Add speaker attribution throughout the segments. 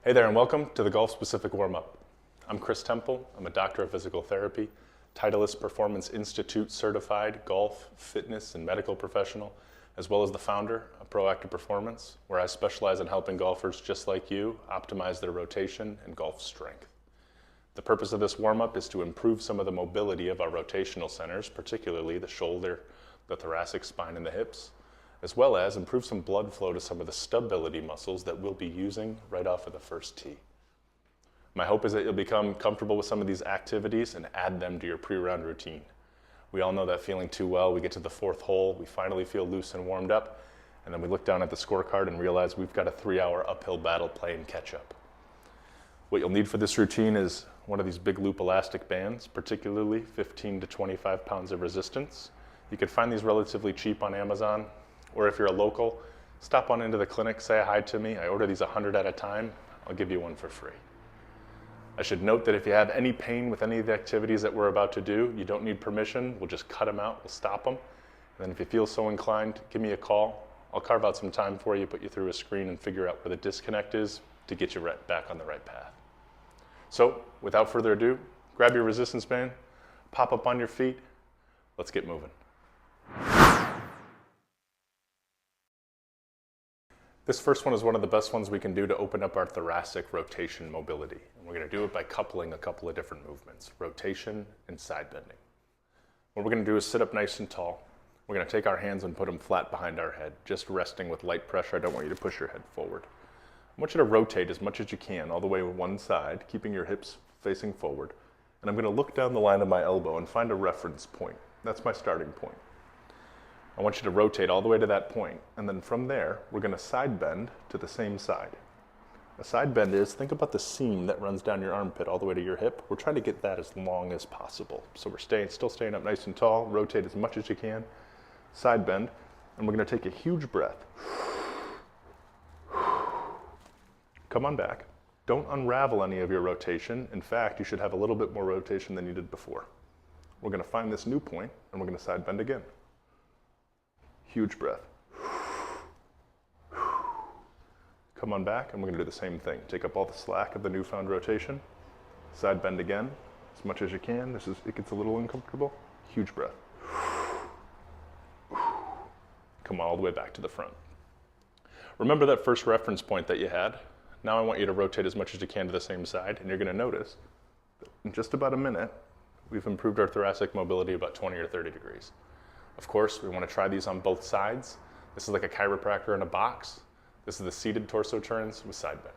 Speaker 1: Hey there and welcome to the Golf Specific Warm-Up. I'm Chris Temple. I'm a doctor of physical therapy, Titleist Performance Institute certified golf, fitness, and medical professional, as well as the founder of Proactive Performance, where I specialize in helping golfers just like you optimize their rotation and golf strength. The purpose of this warm-up is to improve some of the mobility of our rotational centers, particularly the shoulder, the thoracic spine, and the hips, as well as improve some blood flow to some of the stability muscles that we'll be using right off of the first tee. My hope is that you'll become comfortable with some of these activities and add them to your pre-round routine. We all know that feeling too well. We get to the fourth hole, we finally feel loose and warmed up, and then we look down at the scorecard and realize we've got a 3-hour uphill battle playing catch up. What you'll need for this routine is one of these big loop elastic bands, particularly 15 to 25 pounds of resistance. You could find these relatively cheap on Amazon. Or if you're a local, stop on into the clinic, say hi to me. I order these 100 at a time. I'll give you one for free. I should note that if you have any pain with any of the activities that we're about to do, you don't need permission. We'll just cut them out, we'll stop them. And then if you feel so inclined, give me a call. I'll carve out some time for you, put you through a screen and figure out where the disconnect is to get you right back on the right path. So without further ado, grab your resistance band, pop up on your feet. Let's get moving. This first one is one of the best ones we can do to open up our thoracic rotation mobility. And we're going to do it by coupling a couple of different movements, rotation and side bending. What we're going to do is sit up nice and tall. We're going to take our hands and put them flat behind our head, just resting with light pressure. I don't want you to push your head forward. I want you to rotate as much as you can, all the way to one side, keeping your hips facing forward. And I'm going to look down the line of my elbow and find a reference point. That's my starting point. I want you to rotate all the way to that point, and then from there, we're going to side bend to the same side. A side bend is, think about the seam that runs down your armpit all the way to your hip. We're trying to get that as long as possible. So we're still staying up nice and tall, rotate as much as you can, side bend, and we're going to take a huge breath. Come on back. Don't unravel any of your rotation. In fact, you should have a little bit more rotation than you did before. We're going to find this new point, and we're going to side bend again. Huge breath. Come on back, and we're going to do the same thing. Take up all the slack of the newfound rotation. Side bend again, as much as you can. It gets a little uncomfortable. Huge breath. Come all the way back to the front. Remember that first reference point that you had? Now I want you to rotate as much as you can to the same side, and you're going to notice that in just about a minute, we've improved our thoracic mobility about 20 or 30 degrees. Of course, we want to try these on both sides. This is like a chiropractor in a box. This is the seated torso turns with side bend.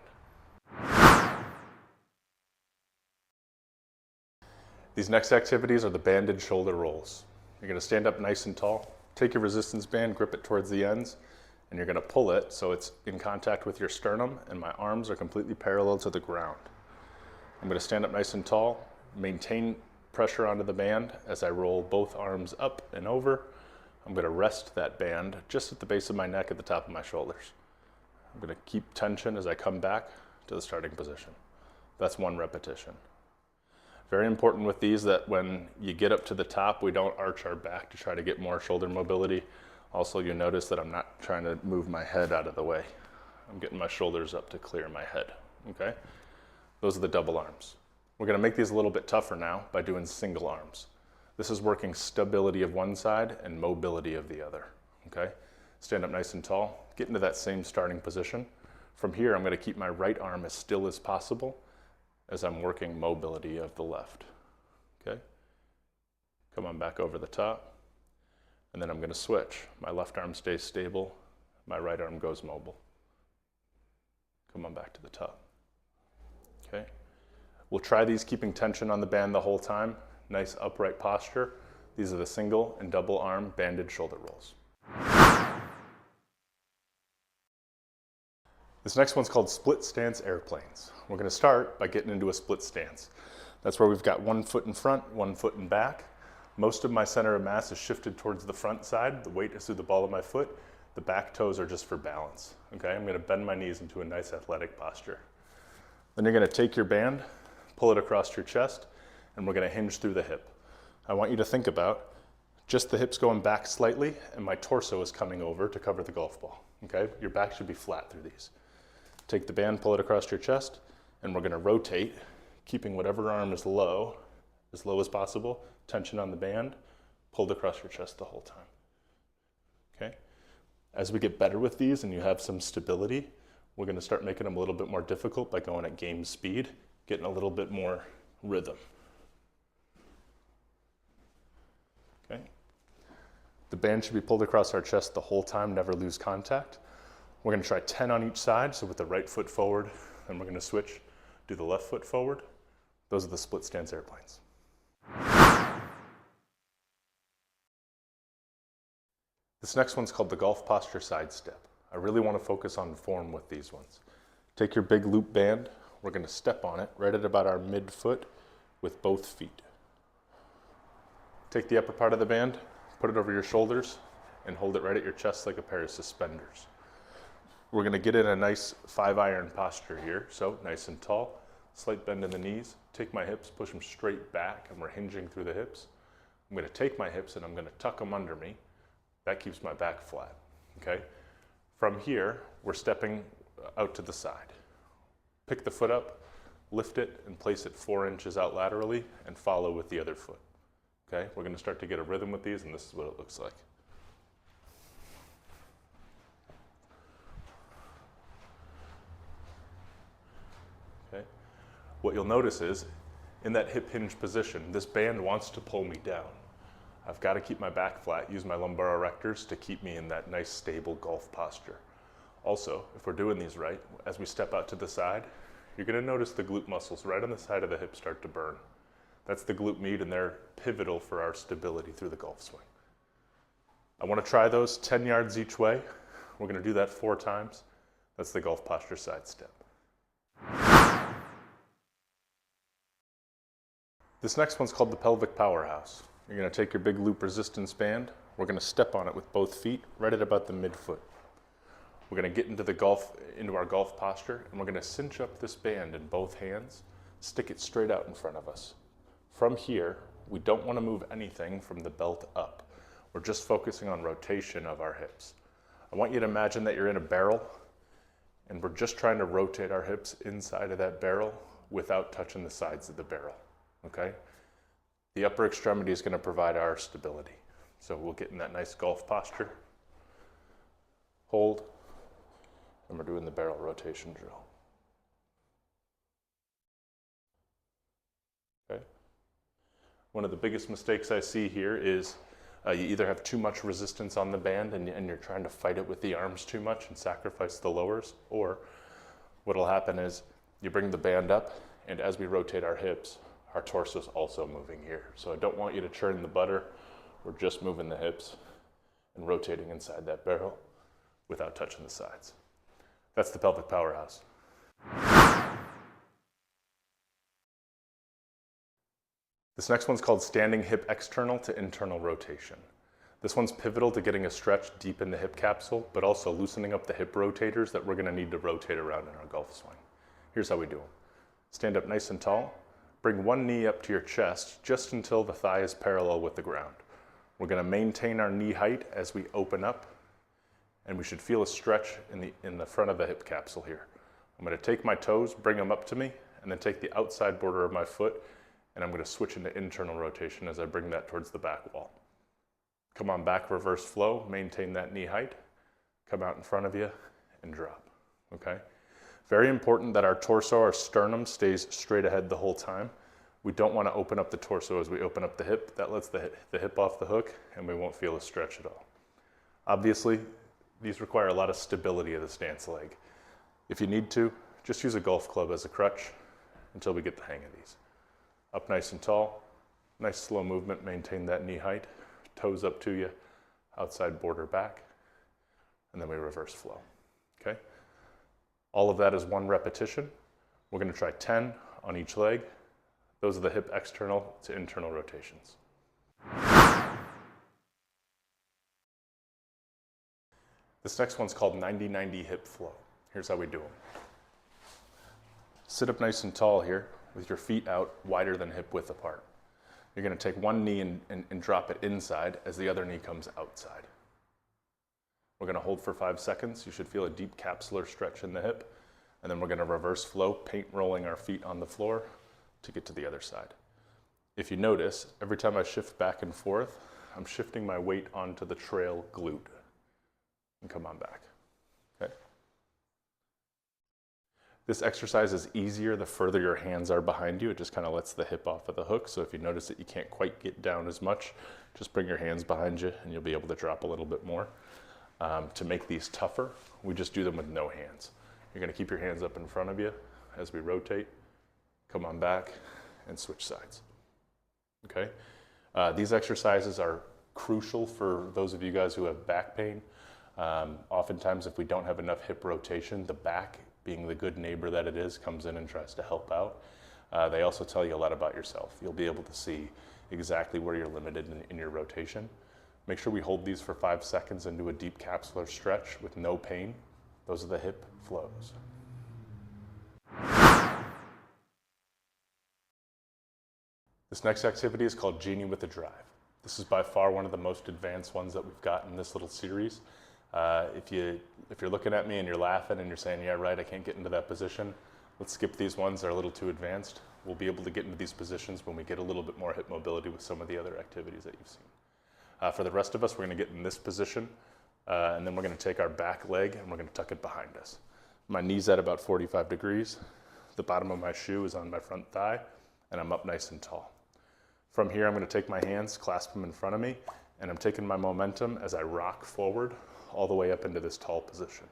Speaker 1: These next activities are the banded shoulder rolls. You're going to stand up nice and tall, take your resistance band, grip it towards the ends, and you're going to pull it so it's in contact with your sternum and my arms are completely parallel to the ground. I'm going to stand up nice and tall, maintain pressure onto the band as I roll both arms up and over. I'm going to rest that band just at the base of my neck at the top of my shoulders. I'm going to keep tension as I come back to the starting position. That's one repetition. Very important with these that when you get up to the top, we don't arch our back to try to get more shoulder mobility. Also, you notice that I'm not trying to move my head out of the way. I'm getting my shoulders up to clear my head, okay? Those are the double arms. We're going to make these a little bit tougher now by doing single arms. This is working stability of one side and mobility of the other, okay? Stand up nice and tall, get into that same starting position. From here, I'm going to keep my right arm as still as possible as I'm working mobility of the left, okay? Come on back over the top, and then I'm going to switch. My left arm stays stable, my right arm goes mobile. Come on back to the top, okay? We'll try these keeping tension on the band the whole time. Nice upright posture. These are the single and double arm banded shoulder rolls. This next one's called split stance airplanes. We're going to start by getting into a split stance. That's where we've got one foot in front, one foot in back. Most of my center of mass is shifted towards the front side. The weight is through the ball of my foot. The back toes are just for balance. Okay, I'm going to bend my knees into a nice athletic posture. Then you're going to take your band, pull it across your chest, and we're going to hinge through the hip. I want you to think about just the hips going back slightly, and my torso is coming over to cover the golf ball. Okay, your back should be flat through these. Take the band, pull it across your chest, and we're gonna rotate, keeping whatever arm is low as possible, tension on the band, pulled across your chest the whole time, okay? As we get better with these and you have some stability, we're gonna start making them a little bit more difficult by going at game speed, getting a little bit more rhythm. Okay. The band should be pulled across our chest the whole time, never lose contact. We're gonna try 10 on each side, so with the right foot forward, then we're gonna switch, do the left foot forward. Those are the split stance airplanes. This next one's called the golf posture side step. I really wanna focus on form with these ones. Take your big loop band, we're gonna step on it right at about our mid-foot with both feet. Take the upper part of the band, put it over your shoulders, and hold it right at your chest like a pair of suspenders. We're gonna get in a nice 5-iron posture here, so nice and tall, slight bend in the knees, take my hips, push them straight back, and we're hinging through the hips. I'm gonna take my hips and I'm gonna tuck them under me. That keeps my back flat, okay? From here, we're stepping out to the side. Pick the foot up, lift it, and place it 4 inches out laterally, and follow with the other foot. Okay, we're gonna start to get a rhythm with these, and this is what it looks like. Okay, what you'll notice is, in that hip hinge position, this band wants to pull me down. I've got to keep my back flat, use my lumbar erectors to keep me in that nice stable golf posture. Also, if we're doing these right, as we step out to the side, you're gonna notice the glute muscles right on the side of the hip start to burn. That's the glute med, and they're pivotal for our stability through the golf swing. I wanna try those 10 yards each way. We're gonna do that 4 times. That's the golf posture side step. This next one's called the pelvic powerhouse. You're gonna take your big loop resistance band. We're gonna step on it with both feet right at about the midfoot. We're gonna get into our golf posture, and we're gonna cinch up this band in both hands, stick it straight out in front of us. From here, we don't wanna move anything from the belt up. We're just focusing on rotation of our hips. I want you to imagine that you're in a barrel, and we're just trying to rotate our hips inside of that barrel without touching the sides of the barrel, okay? The upper extremity is gonna provide our stability. So we'll get in that nice golf posture, hold, and we're doing the barrel rotation drill. Okay. One of the biggest mistakes I see here is you either have too much resistance on the band and you're trying to fight it with the arms too much and sacrifice the lowers, or what'll happen is you bring the band up, and as we rotate our hips, our torso is also moving here. So I don't want you to churn the butter. We're just moving the hips and rotating inside that barrel without touching the sides. That's the pelvic powerhouse. This next one's called standing hip external to internal rotation. This one's pivotal to getting a stretch deep in the hip capsule, but also loosening up the hip rotators that we're gonna need to rotate around in our golf swing. Here's how we do them. Stand up nice and tall. Bring one knee up to your chest just until the thigh is parallel with the ground. We're gonna maintain our knee height as we open up, and we should feel a stretch in the front of the hip capsule here. I'm gonna take my toes, bring them up to me, and then take the outside border of my foot, and I'm gonna switch into internal rotation as I bring that towards the back wall. Come on back, reverse flow, maintain that knee height, come out in front of you, and drop, okay? Very important that our torso, our sternum, stays straight ahead the whole time. We don't wanna open up the torso as we open up the hip. That lets the hip off the hook, and we won't feel a stretch at all. Obviously, these require a lot of stability of the stance leg. If you need to, just use a golf club as a crutch until we get the hang of these. Up nice and tall, nice slow movement, maintain that knee height, toes up to you, outside border back, and then we reverse flow, okay? All of that is 1 repetition. We're gonna try 10 on each leg. Those are the hip external to internal rotations. This next one's called 90-90 hip flow. Here's how we do them. Sit up nice and tall here with your feet out wider than hip width apart. You're gonna take one knee and drop it inside as the other knee comes outside. We're gonna hold for 5 seconds. You should feel a deep capsular stretch in the hip, and then we're going to reverse flow, paint rolling our feet on the floor to get to the other side. If you notice, every time I shift back and forth, I'm shifting my weight onto the trail glute. And come on back. Okay. This exercise is easier the further your hands are behind you. It just kind of lets the hip off of the hook. So if you notice that you can't quite get down as much, just bring your hands behind you and you'll be able to drop a little bit more. To make these tougher, we just do them with no hands. You're going to keep your hands up in front of you as we rotate. Come on back and switch sides. Okay. These exercises are crucial for those of you guys who have back pain. Oftentimes, if we don't have enough hip rotation, the back, being the good neighbor that it is, comes in and tries to help out. They also tell you a lot about yourself. You'll be able to see exactly where you're limited in your rotation. Make sure we hold these for 5 seconds and do a deep capsular stretch with no pain. Those are the hip flows. This next activity is called Genie with a Drive. This is by far one of the most advanced ones that we've got in this little series. If you're looking at me and you're laughing and you're saying, yeah, right, I can't get into that position, let's skip these ones. They're a little too advanced. We'll be able to get into these positions when we get a little bit more hip mobility with some of the other activities that you've seen. For the rest of us, we're going to get in this position, and then we're going to take our back leg and we're going to tuck it behind us. My knee's at about 45 degrees. The bottom of my shoe is on my front thigh, and I'm up nice and tall. From here, I'm going to take my hands, clasp them in front of me, and I'm taking my momentum as I rock forward all the way up into this tall position.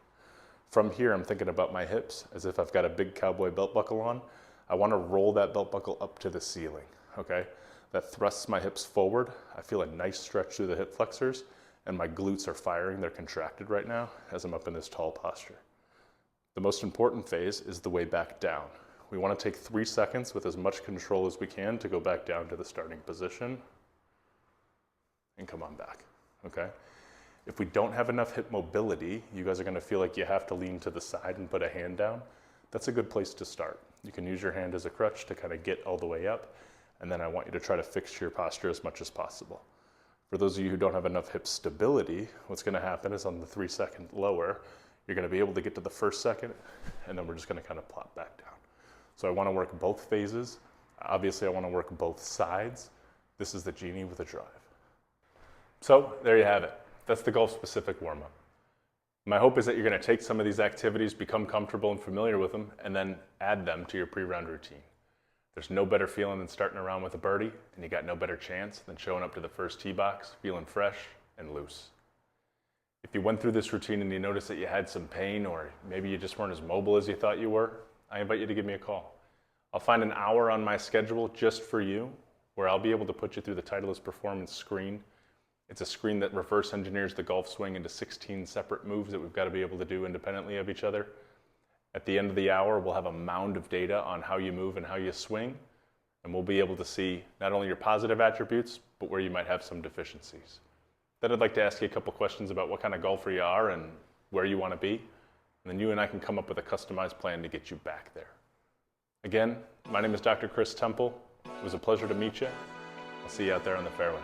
Speaker 1: From here, I'm thinking about my hips as if I've got a big cowboy belt buckle on. I want to roll that belt buckle up to the ceiling, okay? That thrusts my hips forward. I feel a nice stretch through the hip flexors, and my glutes are firing. They're contracted right now as I'm up in this tall posture. The most important phase is the way back down. We want to take 3 seconds with as much control as we can to go back down to the starting position and come on back, okay? If we don't have enough hip mobility, you guys are going to feel like you have to lean to the side and put a hand down. That's a good place to start. You can use your hand as a crutch to kind of get all the way up, and then I want you to try to fix your posture as much as possible. For those of you who don't have enough hip stability, what's going to happen is on the 3 second lower, you're going to be able to get to the first second, and then we're just going to kind of plop back down. So I want to work both phases. Obviously, I want to work both sides. This is the Genie with a Drive. So there you have it. That's the golf-specific warm-up. My hope is that you're going to take some of these activities, become comfortable and familiar with them, and then add them to your pre-round routine. There's no better feeling than starting around with a birdie, and you got no better chance than showing up to the first tee box feeling fresh and loose. If you went through this routine and you noticed that you had some pain, or maybe you just weren't as mobile as you thought you were, I invite you to give me a call. I'll find an hour on my schedule just for you, where I'll be able to put you through the Titleist Performance screen. It's a screen that reverse engineers the golf swing into 16 separate moves that we've got to be able to do independently of each other. At the end of the hour, we'll have a mound of data on how you move and how you swing, and we'll be able to see not only your positive attributes, but where you might have some deficiencies. Then I'd like to ask you a couple questions about what kind of golfer you are and where you want to be, and then you and I can come up with a customized plan to get you back there. Again, my name is Dr. Chris Temple. It was a pleasure to meet you. I'll see you out there on the fairway.